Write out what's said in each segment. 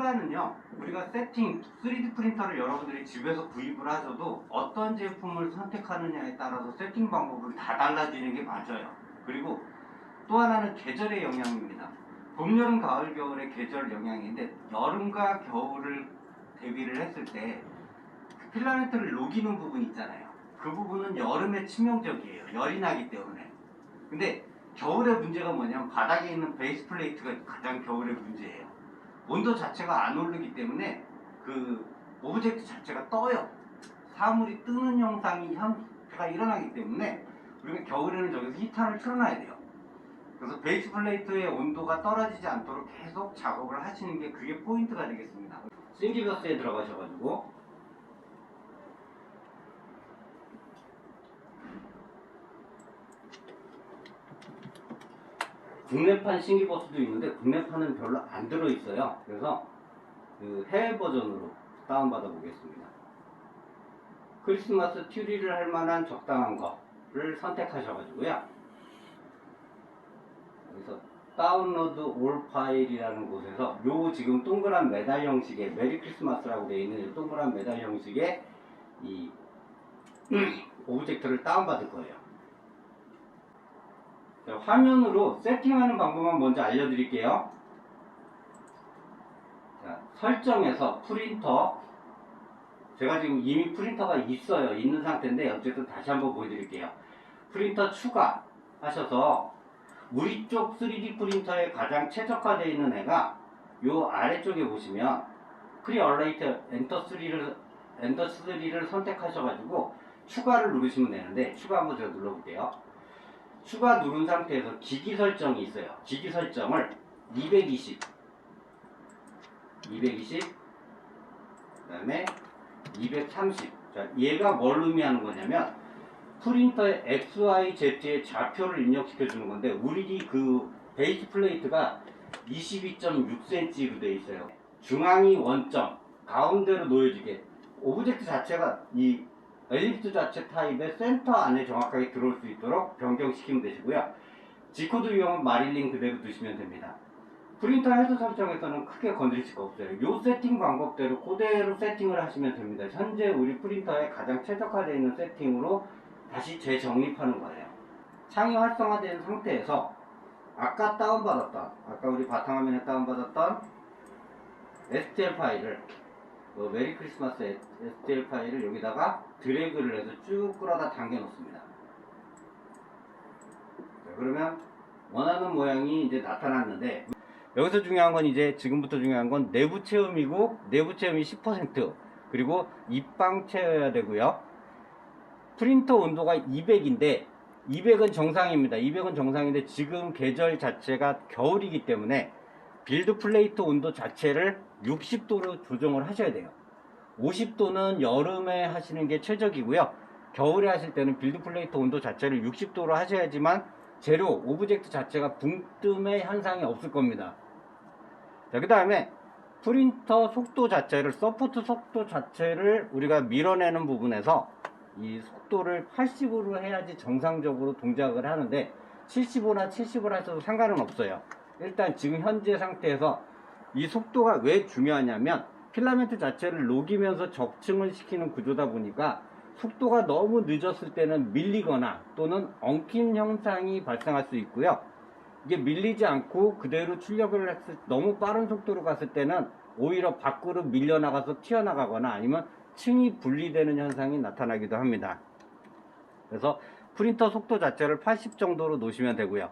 툴라는요, 우리가 세팅, 3D 프린터를 여러분들이 집에서 구입을 하셔도 어떤 제품을 선택하느냐에 따라서 세팅 방법은 다 달라지는 게 맞아요. 그리고 또 하나는 계절의 영향입니다. 봄, 여름, 가을, 겨울의 계절 영향인데, 여름과 겨울을 대비를 했을 때 그 필라멘트를 녹이는 부분 있잖아요. 그 부분은 여름에 치명적이에요. 열이 나기 때문에. 근데 겨울의 문제가 뭐냐면 바닥에 있는 베이스 플레이트가 가장 겨울의 문제예요. 온도 자체가 안 오르기 때문에 그 오브젝트 자체가 떠요. 사물이 뜨는 현상이 일어나기 때문에 우리가 겨울에는 저기서 히터를 틀어놔야 돼요. 그래서 베이스 플레이트의 온도가 떨어지지 않도록 계속 작업을 하시는 게 그게 포인트가 되겠습니다. 싱기버스에 들어가셔가지고 국내판 싱기버스도 있는데 국내판은 별로 안 들어있어요. 그래서 그 해외 버전으로 다운받아 보겠습니다. 크리스마스 트리를 할 만한 적당한 거를 선택하셔가지고요. 여기서 다운로드 올 파일이라는 곳에서 요 지금 동그란 메달 형식의 메리 크리스마스라고 되어 있는 이 동그란 메달 형식의 이 오브젝트를 다운받을 거예요. 자, 화면으로 세팅하는 방법만 먼저 알려드릴게요. 자, 설정에서 프린터, 제가 지금 이미 프린터가 있는 상태인데 어쨌든 다시 한번 보여드릴게요. 프린터 추가 하셔서 우리 쪽 3D 프린터에 가장 최적화되어 있는 애가 요 아래쪽에 보시면 프리얼레이트 엔터3를 선택하셔가지고 추가를 누르시면 되는데, 추가 한번 제가 눌러볼게요. 추가 누른 상태에서 기기 설정이 있어요. 기기 설정을 220, 그 다음에 230. 자, 얘가 뭘 의미하는 거냐면 프린터의 XYZ의 좌표를 입력시켜 주는 건데, 우리 그 베이스 플레이트가 22.6cm로 되어 있어요. 중앙이 원점, 가운데로 놓여지게 오브젝트 자체가 이 엘립스 자체 타입의 센터 안에 정확하게 들어올 수 있도록 변경시키면 되시고요. G코드 유형은 마릴린 그대로 두시면 됩니다. 프린터 해수 설정에서는 크게 건드릴 수가 없어요. 이 세팅 방법대로 그대로 세팅을 하시면 됩니다. 현재 우리 프린터에 가장 최적화되어 있는 세팅으로 다시 재정립하는 거예요. 창이 활성화된 상태에서 아까 우리 바탕화면에 다운받았던 STL 파일을, 메리 크리스마스 STL 파일을 여기다가 드래그를 해서 쭉 끌어다 당겨 놓습니다. 자, 그러면 원하는 모양이 이제 나타났는데, 여기서 중요한 건 지금부터 중요한 건 내부 체험이고, 내부 체험이 10%, 그리고 입방 채워야 되고요. 프린터 온도가 200인데 200은 정상입니다. 200은 정상인데 지금 계절 자체가 겨울이기 때문에 빌드 플레이트 온도 자체를 60도로 조정을 하셔야 돼요. 50도는 여름에 하시는 게 최적이고요. 겨울에 하실 때는 빌드 플레이트 온도 자체를 60도로 하셔야지만 재료, 오브젝트 자체가 붕뜸의 현상이 없을 겁니다. 자, 그 다음에 프린터 속도 자체를, 서포트 속도 자체를 우리가 밀어내는 부분에서 이 속도를 80으로 해야지 정상적으로 동작을 하는데 75나 70으로 하셔도 상관은 없어요. 일단 지금 현재 상태에서 이 속도가 왜 중요하냐면 필라멘트 자체를 녹이면서 적층을 시키는 구조다 보니까 속도가 너무 늦었을 때는 밀리거나 또는 엉킴 현상이 발생할 수 있고요. 이게 밀리지 않고 그대로 출력을 했을, 너무 빠른 속도로 갔을 때는 오히려 밖으로 밀려나가서 튀어나가거나 아니면 층이 분리되는 현상이 나타나기도 합니다. 그래서 프린터 속도 자체를 80 정도로 놓으시면 되고요.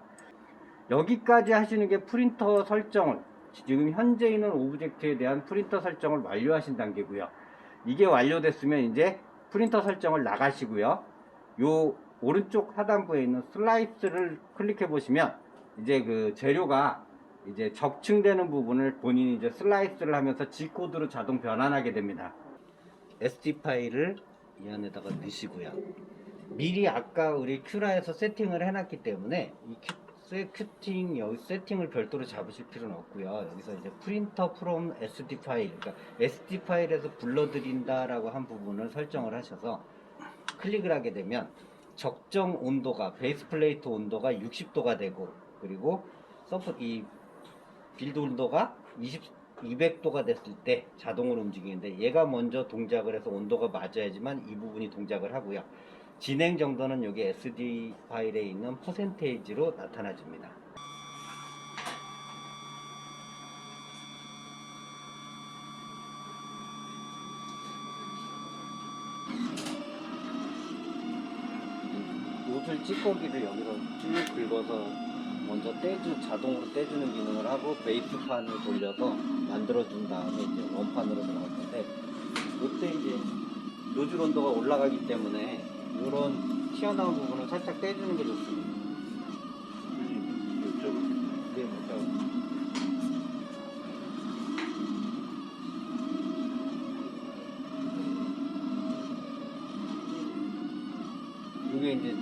여기까지 하시는 게 프린터 설정을, 지금 현재 있는 오브젝트에 대한 프린터 설정을 완료하신 단계고요. 이게 완료됐으면 이제 프린터 설정을 나가시고요. 요 오른쪽 하단부에 있는 슬라이스를 클릭해 보시면 이제 그 재료가 이제 적층되는 부분을 본인이 이제 슬라이스를 하면서 G코드로 자동 변환하게 됩니다. SD 파일을 이 안에다가 넣으시고요. 미리 아까 우리 큐라에서 세팅을 해놨기 때문에 이 큐팅 여기 세팅을 별도로 잡으실 필요는 없고요. 여기서 이제 프린터 프롬 SD 파일, 그러니까 SD 파일에서 불러들인다라고 한 부분을 설정을 하셔서 클릭을 하게 되면 적정 온도가, 베이스 플레이트 온도가 60도가 되고, 그리고 이 빌드 온도가 200도가 됐을 때 자동으로 움직이는데 얘가 먼저 동작을 해서 온도가 맞아야지만 이 부분이 동작을 하고요. 진행 정도는 여기 SD 파일에 있는 퍼센테이지로 나타나집니다. 노즐 찌꺼기를 여기서 쭉 긁어서 먼저 자동으로 떼주는 기능을 하고 베이스판을 돌려서 만들어준 다음에 이제 원판으로 들어갈 건데, 이때 이제 노즐 온도가 올라가기 때문에 이런 튀어나온 부분을 살짝 떼주는 게 좋습니다. 네, 이게 이제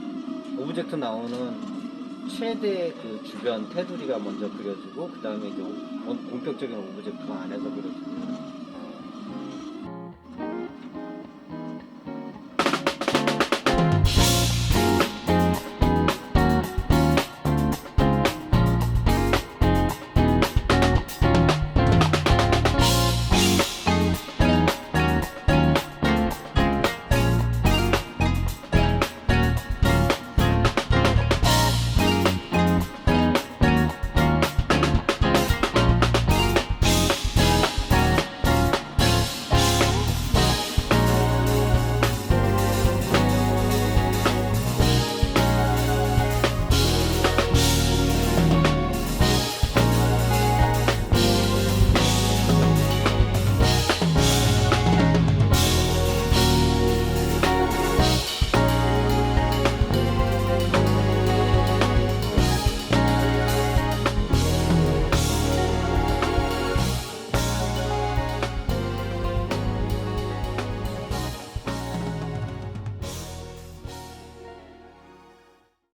오브젝트 나오는 최대 그 주변 테두리가 먼저 그려지고 그 다음에 이제 본격적인 오브젝트가 안에서 그려집니다.